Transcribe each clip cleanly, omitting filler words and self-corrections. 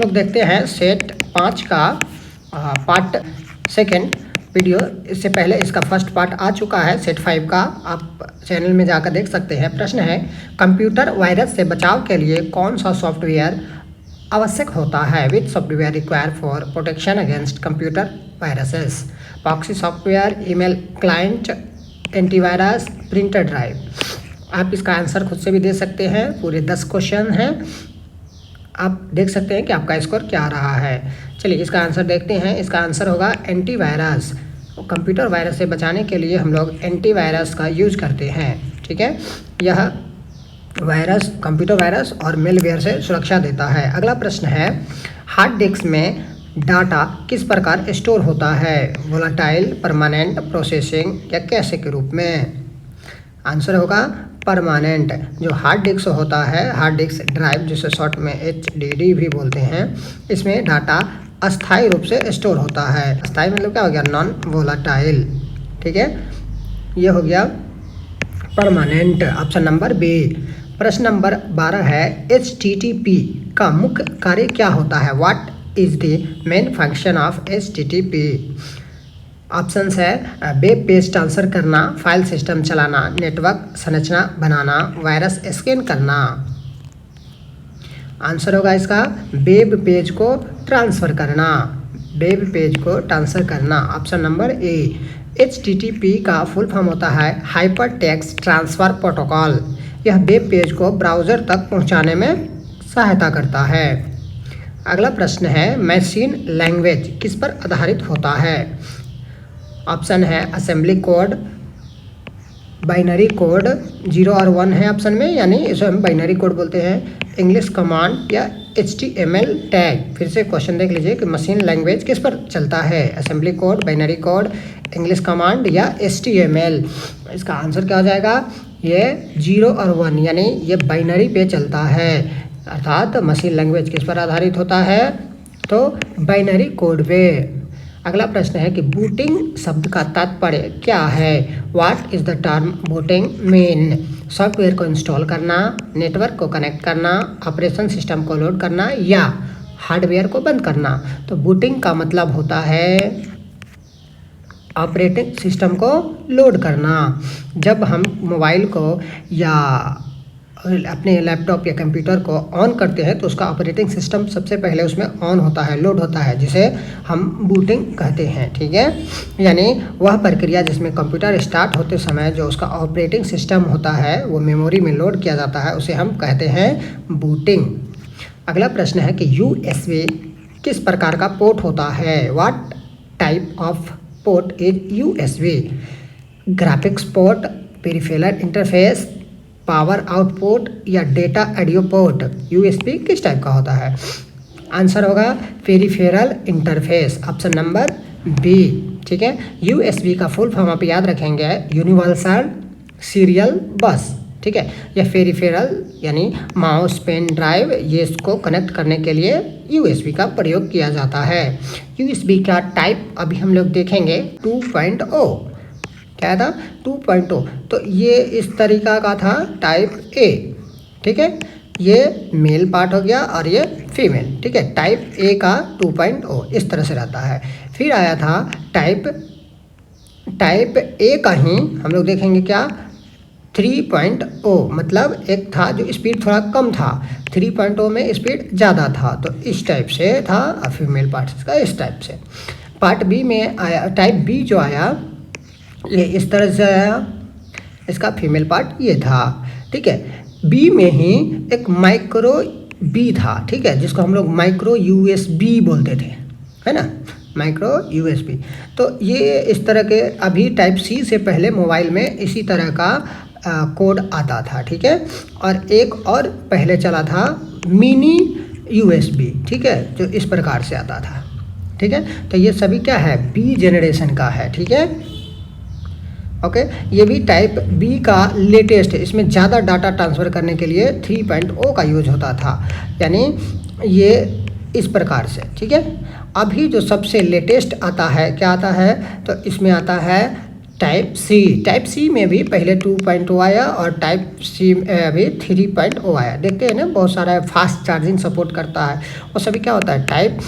लोग देखते हैं सेट 5 का पार्ट सेकंड वीडियो। इससे पहले इसका फर्स्ट पार्ट आ चुका है सेट 5 का, आप चैनल में जाकर देख सकते हैं। प्रश्न है, कंप्यूटर वायरस से बचाव के लिए कौन सा सॉफ्टवेयर आवश्यक होता है? विच software require for protection against computer viruses? Proxy software, email client, antivirus, printer drive. आप इसका आंसर खुद से भी दे सकते हैं। पूरे 10 क्वेश्चन हैं, आप देख सकते हैं कि आपका स्कोर क्या रहा है। चलिए इसका आंसर देखते हैं। इसका आंसर होगा एंटीवायरस। कंप्यूटर वायरस से बचाने के लिए हम लोग एंटीवायरस का यूज करते हैं। ठीक है, यह वायरस कंप्यूटर वायरस और मेलवेयर से सुरक्षा देता है। अगला प्रश्न है, हार्ड डिस्क में डाटा किस प्रकार स्टोर होता है? वोलाटाइल, परमानेंट, प्रोसेसिंग या कैशे के रूप में? आंसर होगा परमानेंट। जो हार्ड डिस्क होता है, हार्ड डिस्क ड्राइव जिसे शॉर्ट में HDD भी बोलते हैं, इसमें डाटा अस्थायी रूप से स्टोर होता है। अस्थायी मतलब क्या हो गया? Non volatile. ठीक है, ये हो गया परमानेंट। Option number B. प्रश्न नंबर 12 है, HTTP का मुख्य कार्य क्या होता है? What is the main function of HTTP? Options है, वेब पेज ट्रांसफर करना, फाइल सिस्टम चलाना, नेटवर्क संरचना बनाना, वायरस स्कैन करना। आंसर होगा इसका वेब पेज को ट्रांसफ़र करना। वेब पेज को ट्रांसफ़र करना, ऑप्शन नंबर ए। HTTP का फुल फॉर्म होता है हाइपर टेक्स्ट ट्रांसफ़र प्रोटोकॉल। यह वेब पेज को ब्राउज़र तक पहुंचाने में सहायता करता है। अगला प्रश्न है, मशीन लैंग्वेज किस पर आधारित होता है? ऑप्शन है असेंबली कोड, बाइनरी कोड, 0 और 1 है ऑप्शन में, यानी इसे हम बाइनरी कोड बोलते हैं, इंग्लिश कमांड या HTML टैग। फिर से क्वेश्चन देख लीजिए कि मशीन लैंग्वेज किस पर चलता है? Assembly code, binary code, English command या HTML। इसका आंसर क्या हो जाएगा? ये 0 और 1 यानी ये बाइनरी पे चलता है। अर्थात मशीन लैंग्वेज किस पर आधारित होता है? तो बाइनरी कोड पे। अगला प्रश्न है कि बूटिंग शब्द का तात्पर्य क्या है? What is the term booting mean? Software को इंस्टॉल करना, नेटवर्क को कनेक्ट करना, ऑपरेशन सिस्टम को लोड करना या हार्डवेयर को बंद करना। तो बूटिंग का मतलब होता है ऑपरेटिंग सिस्टम को लोड करना। जब हम मोबाइल को या अपने लैपटॉप या कंप्यूटर को ऑन करते हैं तो उसका ऑपरेटिंग सिस्टम सबसे पहले उसमें ऑन होता है, लोड होता है, जिसे हम बूटिंग कहते हैं। ठीक है, यानी वह प्रक्रिया जिसमें कंप्यूटर स्टार्ट होते समय जो उसका ऑपरेटिंग सिस्टम होता है वो मेमोरी में लोड किया जाता है, उसे हम कहते हैं बूटिंग। अगला प्रश्न है कि USB किस प्रकार का पोर्ट होता है? What type of port is USB? Graphics port, peripheral interface, power output या डेटा ऑडियो पोर्ट? USB किस टाइप का होता है? आंसर होगा peripheral interface, option number B. ठीक है, USB का फुल फॉर्म आप याद रखेंगे, यूनिवर्सल सीरियल बस। ठीक है, यह पेरिफेरल यानी माउस, पेन ड्राइव, ये इसको कनेक्ट करने के लिए USB का प्रयोग किया जाता है। USB का टाइप अभी हम लोग देखेंगे 2.0। क्या था? 2.0। तो ये इस तरीका का था, टाइप A। ठीक है, ये मेल पार्ट हो गया और ये फीमेल। ठीक है, टाइप A का 2.0 इस तरह से रहता है। फिर आया था टाइप A का ही हम लोग देखेंगे क्या, 3.0। मतलब एक था जो स्पीड थोड़ा कम था, 3.0 में स्पीड ज़्यादा था, तो इस टाइप से था। और फीमेल पार्ट इसका इस टाइप से। पार्ट B में आया, टाइप B जो आया ये इस तरह से आया, इसका फीमेल पार्ट ये था। ठीक है, बी में ही एक माइक्रो B था। ठीक है, जिसको हम लोग माइक्रो USB बोलते थे, है ना, माइक्रो USB। तो ये इस तरह के, अभी टाइप C से पहले मोबाइल में इसी तरह का कोड आता था। ठीक है, और एक और पहले चला था मिनी USB। ठीक है, जो इस प्रकार से आता था। ठीक है, तो ये सभी क्या है? B जनरेशन का है। ठीक है, ओके, ये भी टाइप B का लेटेस्ट है। इसमें ज़्यादा डाटा ट्रांसफ़र करने के लिए 3.0 का यूज होता था, यानी ये इस प्रकार से। ठीक है, अभी जो सबसे लेटेस्ट आता है क्या आता है? तो इसमें आता है टाइप सी में भी पहले 2.0 आया और टाइप सी अभी 3.0 आया। देखते हैं ना, बहुत सारा फास्ट चार्जिंग सपोर्ट करता है। और सभी क्या होता है, टाइप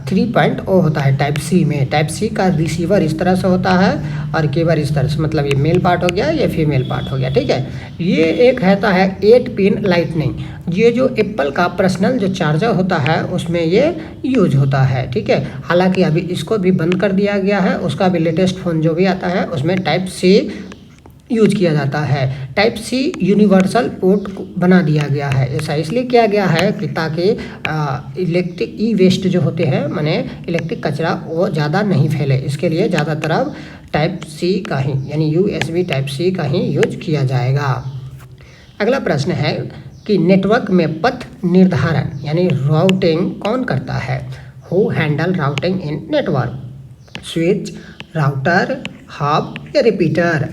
3.0 होता है टाइप सी में। टाइप सी का रिसीवर इस तरह से होता है और केबल इस तरह से, मतलब ये मेल पार्ट हो गया, ये फीमेल पार्ट हो गया, ठीक है। ये एक रहता है 8 पिन लाइटनिंग, ये जो एप्पल का पर्सनल जो चार्जर होता है उसमें ये यूज होता है, ठीक है। हालांकि अभी इसको भी बंद कर दिया गया है, उसका भी लेटेस्ट फ़ोन जो भी आता है उसमें टाइप सी यूज किया जाता है। टाइप सी यूनिवर्सल पोर्ट बना दिया गया है। ऐसा इसलिए किया गया है कि ताकि इलेक्ट्रिक ई वेस्ट जो होते हैं, माने इलेक्ट्रिक कचरा, वो ज़्यादा नहीं फैले। इसके लिए ज़्यादातर अब टाइप सी का ही, यानी USB टाइप सी का ही यूज किया जाएगा। अगला प्रश्न है कि नेटवर्क में पथ निर्धारण यानी राउटिंग कौन करता है? Who handle routing in network? Switch, router, hub या रिपीटर?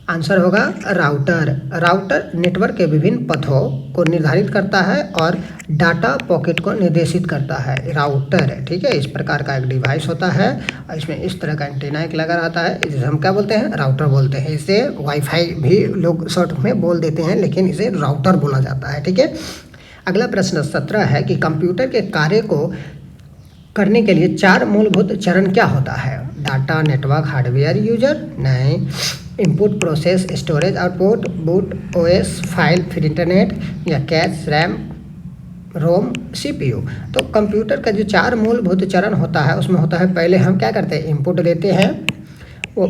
आंसर होगा राउटर। राउटर नेटवर्क के विभिन्न पथों को निर्धारित करता है और डाटा पॉकेट को निर्देशित करता है। राउटर, ठीक है, इस प्रकार का एक डिवाइस होता है और इसमें इस तरह का एंटीना एक लगा रहता है, जिसे हम क्या बोलते हैं, राउटर बोलते हैं। इसे वाईफाई भी लोग शॉर्ट में बोल देते हैं, लेकिन इसे राउटर बोला जाता है, ठीक है। अगला प्रश्न 17 है कि कंप्यूटर के कार्य को करने के लिए 4 मूलभूत चरण क्या होता है? Data, network, hardware, user? नहीं। Input, process, storage, output, boot, OS, file, फिर इंटरनेट या कैश, रैम, रोम, CPU। तो कंप्यूटर का जो 4 मूलभूत चरण होता है उसमें होता है, पहले हम क्या करते हैं, इनपुट लेते हैं, वो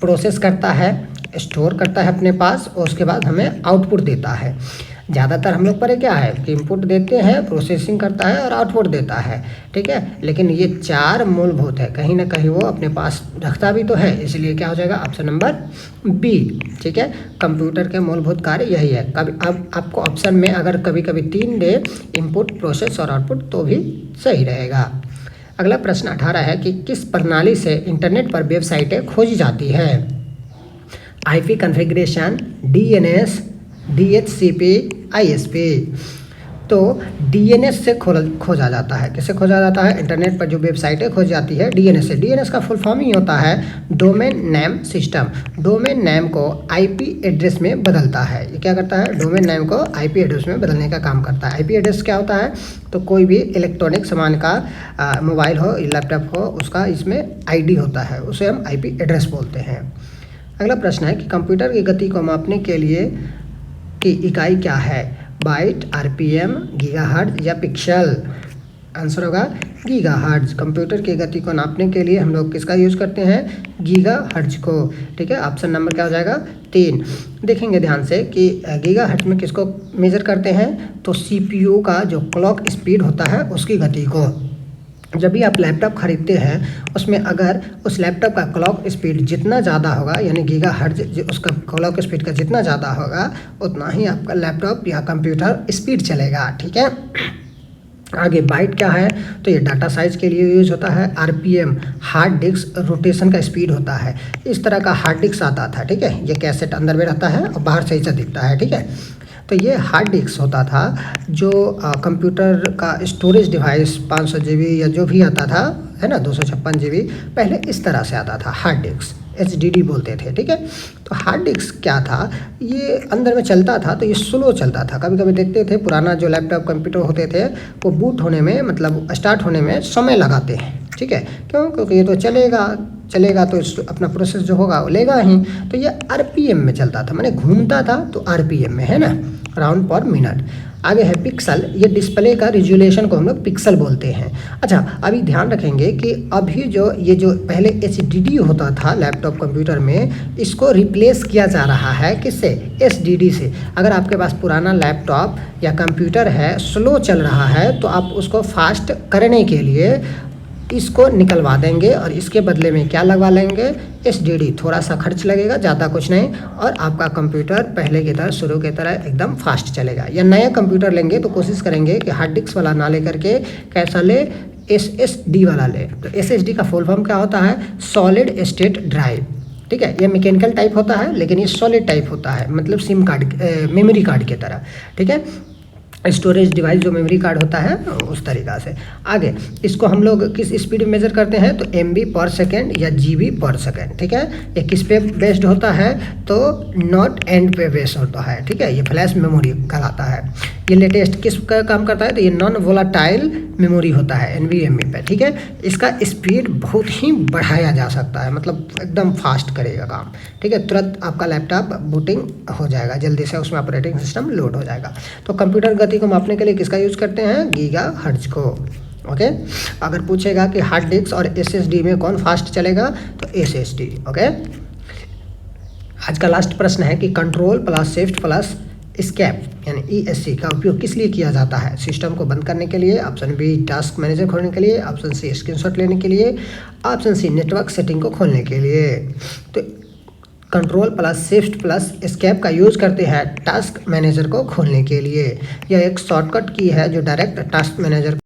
प्रोसेस करता है, स्टोर करता है अपने पास, और उसके बाद हमें आउटपुट देता है। ज़्यादातर हम लोग पर क्या है कि इनपुट देते हैं, प्रोसेसिंग करता है और आउटपुट देता है, ठीक है। लेकिन ये 4 मूलभूत है, कहीं ना कहीं वो अपने पास रखता भी तो है, इसलिए क्या हो जाएगा ऑप्शन नंबर B, ठीक है। कंप्यूटर के मूलभूत कार्य यही है। कभी अब आपको ऑप्शन में अगर कभी कभी 3 दे, इनपुट, प्रोसेस और आउटपुट, तो भी सही रहेगा। अगला प्रश्न 18 है कि किस प्रणाली से इंटरनेट पर वेबसाइटें खोजी जाती है? IP configuration, DNS, DHCP, ISP। तो DNS से खोजा जाता है। किससे खोजा जाता है? इंटरनेट पर जो वेबसाइटें खोजी जाती है DNS से। DNS का फुल फॉर्म ही होता है domain name system. Domain name को IP एड्रेस में बदलता है। ये क्या करता है? डोमेन नेम को IP एड्रेस में बदलने का काम करता है। IP एड्रेस क्या होता है? तो कोई भी इलेक्ट्रॉनिक सामान का मोबाइल हो, लैपटॉप हो, उसका इसमें ID होता है, उसे हम IP एड्रेस बोलते हैं। अगला प्रश्न है कि कंप्यूटर की गति को मापने के लिए की इकाई क्या है? बाइट, RPM, गीगाहर्ट्ज या पिक्सल? आंसर होगा गीगाहर्ट्ज। कंप्यूटर की गति को नापने के लिए हम लोग किसका यूज़ करते हैं? गीगाहर्ट्ज को, ठीक है। ऑप्शन नंबर क्या हो जाएगा? 3। देखेंगे ध्यान से कि गीगाहर्ट्ज में किसको मेज़र करते हैं? तो CPU का जो क्लॉक स्पीड होता है उसकी गति को। जब भी आप लैपटॉप खरीदते हैं उसमें अगर उस लैपटॉप का क्लॉक स्पीड जितना ज़्यादा होगा, यानी गीगाहर्ट्ज उसका क्लॉक स्पीड का जितना ज़्यादा होगा, उतना ही आपका लैपटॉप या कंप्यूटर स्पीड चलेगा, ठीक है। आगे बाइट क्या है? तो ये डाटा साइज के लिए यूज होता है। RPM हार्ड डिस्क रोटेशन का स्पीड होता है। इस तरह का हार्ड डिस्क आता था, ठीक है। ये कैसेट अंदर में रहता है और बाहर से ऐसा दिखता है, ठीक है। तो ये हार्ड डिस्क होता था जो कंप्यूटर का स्टोरेज डिवाइस 500 GB या जो भी आता था, है ना, 256 GB, पहले इस तरह से आता था हार्ड डिस्क, HDD बोलते थे, ठीक है। तो हार्ड डिस्क क्या था? ये अंदर में चलता था तो ये स्लो चलता था। कभी कभी देखते थे पुराना जो लैपटॉप कंप्यूटर होते थे वो बूट होने में, मतलब स्टार्ट होने में समय लगाते हैं, ठीक है। क्यों? क्योंकि ये तो चलेगा तो अपना प्रोसेस जो होगा वो लेगा ही। तो ये RPM में चलता था, माने घूमता था तो RPM में, है ना, राउंड पर मिनट। आगे है पिक्सल। ये डिस्प्ले का रिजोल्यूशन को हम लोग पिक्सल बोलते हैं। अच्छा, अभी ध्यान रखेंगे कि अभी जो पहले HDD होता था लैपटॉप कंप्यूटर में, इसको रिप्लेस किया जा रहा है किससे? SSD से। अगर आपके पास पुराना लैपटॉप या कंप्यूटर है, स्लो चल रहा है, तो आप उसको फास्ट करने के लिए इसको निकलवा देंगे और इसके बदले में क्या लगवा लेंगे? SSD। थोड़ा सा खर्च लगेगा, ज़्यादा कुछ नहीं, और आपका कंप्यूटर पहले की तरह, शुरू की तरह एकदम फास्ट चलेगा। या नया कंप्यूटर लेंगे तो कोशिश करेंगे कि हार्ड डिस्क वाला ना ले करके कैसा ले? SSD वाला ले। तो SSD का फुल फॉर्म क्या होता है? सॉलिड स्टेट ड्राइव, ठीक है। ये मैकेनिकल टाइप होता है लेकिन ये सॉलिड टाइप होता है, मतलब सिम कार्ड, मेमोरी कार्ड की तरह, ठीक है। स्टोरेज डिवाइस जो मेमोरी कार्ड होता है उस तरीक़ा से। आगे इसको हम लोग किस स्पीड में मेज़र करते हैं, तो MB पर सेकेंड या GB पर सेकेंड, ठीक है। ये किस पे बेस्ड होता है, तो नॉट एंड पे बेस्ड होता है, ठीक है। ये फ्लैश मेमोरी कहलाता है। ये लेटेस्ट किस का काम करता है, तो ये नॉन वोलाटाइल मेमोरी होता है NVMe पे, ठीक है। इसका स्पीड बहुत ही बढ़ाया जा सकता है, मतलब एकदम फास्ट करेगा काम, ठीक है। तुरंत आपका लैपटॉप बूटिंग हो जाएगा, जल्दी से उसमें ऑपरेटिंग सिस्टम लोड हो जाएगा। तो कंप्यूटर गति को मापने के लिए किसका यूज़ करते हैं, गीगाहर्ट्ज़ को, ओके। अगर पूछेगा कि हार्ड डिस्क और SSD में कौन फास्ट चलेगा, तो SSD, ओके। आज का लास्ट प्रश्न है कि control plus shift plus escape यानी ESC का उपयोग किस लिए किया जाता है, सिस्टम को बंद करने के लिए, ऑप्शन B टास्क मैनेजर खोलने के लिए, ऑप्शन C स्क्रीनशॉट लेने के लिए, ऑप्शन C नेटवर्क सेटिंग को खोलने के लिए। तो control plus shift plus escape का यूज़ करते हैं टास्क मैनेजर को खोलने के लिए। यह एक शॉर्टकट की है जो डायरेक्ट टास्क मैनेजर